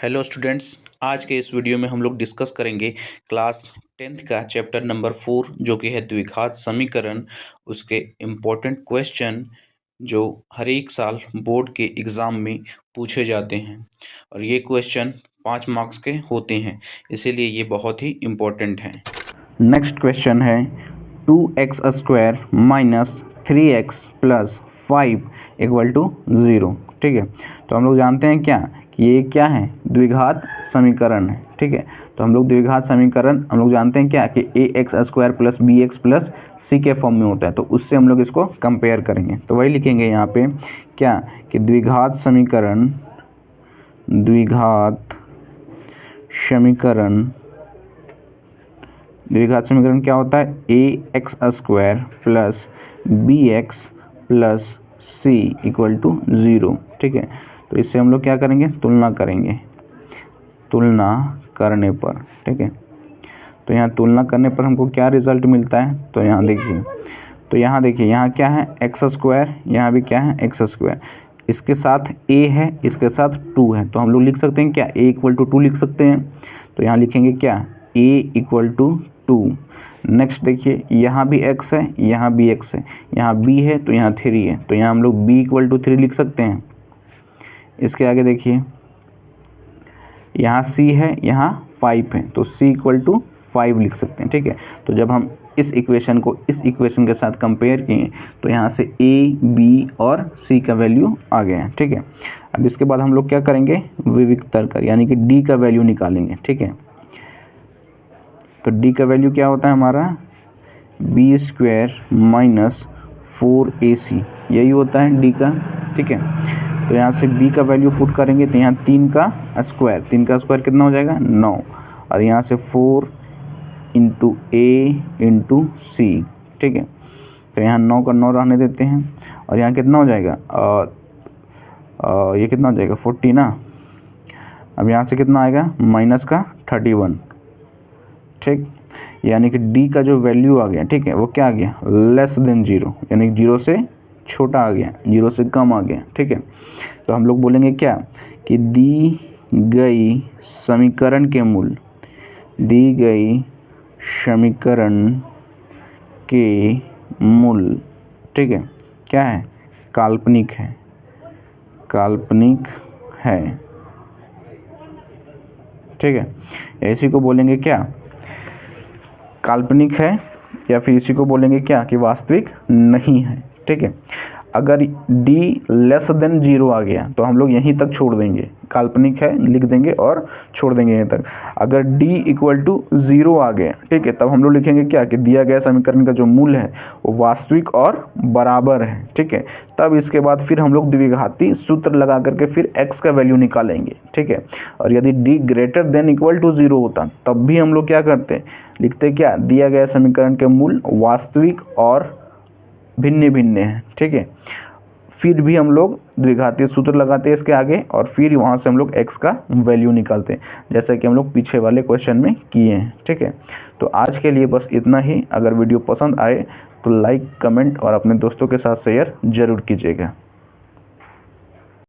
Hello students, आज के इस वीडियो में हम लोग डिस्कस करेंगे क्लास 10th का चैप्टर नंबर 4 जो कि है द्विघात समीकरण। उसके इम्पोर्टेंट क्वेश्चन जो हर एक साल बोर्ड के एग्ज़ाम में पूछे जाते हैं और ये क्वेश्चन 5 मार्क्स के होते हैं, इसीलिए ये बहुत ही इम्पोर्टेंट हैं। नेक्स्ट क्वेश्चन है 2x² minus 3x plus 5 equal to 0। ठीक है, तो हम लोग जानते हैं क्या कि ये क्या है, द्विघात समीकरण है। ठीक है, तो हम लोग द्विघात समीकरण हम लोग जानते हैं क्या कि ax² plus bx plus c के फॉर्म में होता है, तो उससे हम लोग इसको कंपेयर करेंगे। तो वही लिखेंगे यहाँ पे क्या कि द्विघात समीकरण क्या होता है, ax² plus bx plus c equal to 0। ठीक है, तो इससे हम लोग क्या करेंगे, तुलना करेंगे। तुलना करने पर, ठीक है, तो यहाँ तुलना करने पर हमको क्या रिज़ल्ट मिलता है, तो यहाँ देखिए, यहाँ क्या है x², यहाँ भी क्या है x², इसके साथ a है, इसके साथ 2 है, तो हम लोग लिख सकते हैं क्या a इक्वल टू 2 लिख सकते हैं। तो यहाँ लिखेंगे क्या a इक्वल टू 2। नेक्स्ट देखिए, यहाँ भी x है, यहाँ भी x है, यहाँ b है, तो यहाँ 3 है, तो यहाँ हम लोग b इक्वल टू 3 लिख सकते हैं। इसके आगे देखिए, यहाँ c है, यहाँ 5 है, तो c इक्वल टू 5 लिख सकते हैं। ठीक है, तो जब हम इस इक्वेशन को इस इक्वेशन के साथ कंपेयर किए तो यहाँ से a, b और c का वैल्यू आ गया है। ठीक है, अब इसके बाद हम लोग क्या करेंगे, विविक्तर कर यानी कि d का वैल्यू निकालेंगे। ठीक है, तो d का वैल्यू क्या होता है हमारा, b² माइनस 4ac, यही होता है d का। ठीक है, तो यहाँ से b का वैल्यू पुट करेंगे तो यहाँ 3 का स्क्वायर कितना हो जाएगा 9, और यहाँ से 4 इंटू a इंटू सी। ठीक है, तो यहाँ 9 का 9 रहने देते हैं, और यहाँ कितना हो जाएगा, ये कितना हो जाएगा 40 ना। अब यहाँ से कितना आएगा माइनस का 31। ठीक, यानी कि d का जो वैल्यू आ गया, ठीक है, वो क्या आ गया, लेस देन 0, यानी 0 से छोटा आ गया, 0 से कम आ गया। ठीक है, तो हम लोग बोलेंगे क्या कि दी गई समीकरण के मूल ठीक है, क्या है, काल्पनिक है। ठीक है, इसी को बोलेंगे क्या, काल्पनिक है, या फिर इसी को बोलेंगे क्या कि वास्तविक नहीं है। ठीक है, अगर d लेस देन 0 आ गया तो हम लोग यहीं तक छोड़ देंगे, काल्पनिक है लिख देंगे और छोड़ देंगे यहीं तक। अगर d इक्वल टू 0 आ गया, ठीक है, तब हम लोग लिखेंगे क्या कि दिया गया समीकरण का जो मूल है वो वास्तविक और बराबर है। ठीक है, तब इसके बाद फिर हम लोग द्विघाती सूत्र लगा करके फिर x का वैल्यू निकालेंगे। ठीक है, और यदि d greater than equal to 0 होता तब भी हम लोग क्या करते, लिखते क्या, दिया गया समीकरण के मूल वास्तविक और भिन्न है। ठीक है, फिर भी हम लोग द्विघातीय सूत्र लगाते हैं इसके आगे, और फिर वहाँ से हम लोग x का वैल्यू निकालते हैं, जैसा कि हम लोग पीछे वाले क्वेश्चन में किए हैं। ठीक है, तो आज के लिए बस इतना ही। अगर वीडियो पसंद आए तो लाइक, कमेंट और अपने दोस्तों के साथ शेयर जरूर कीजिएगा।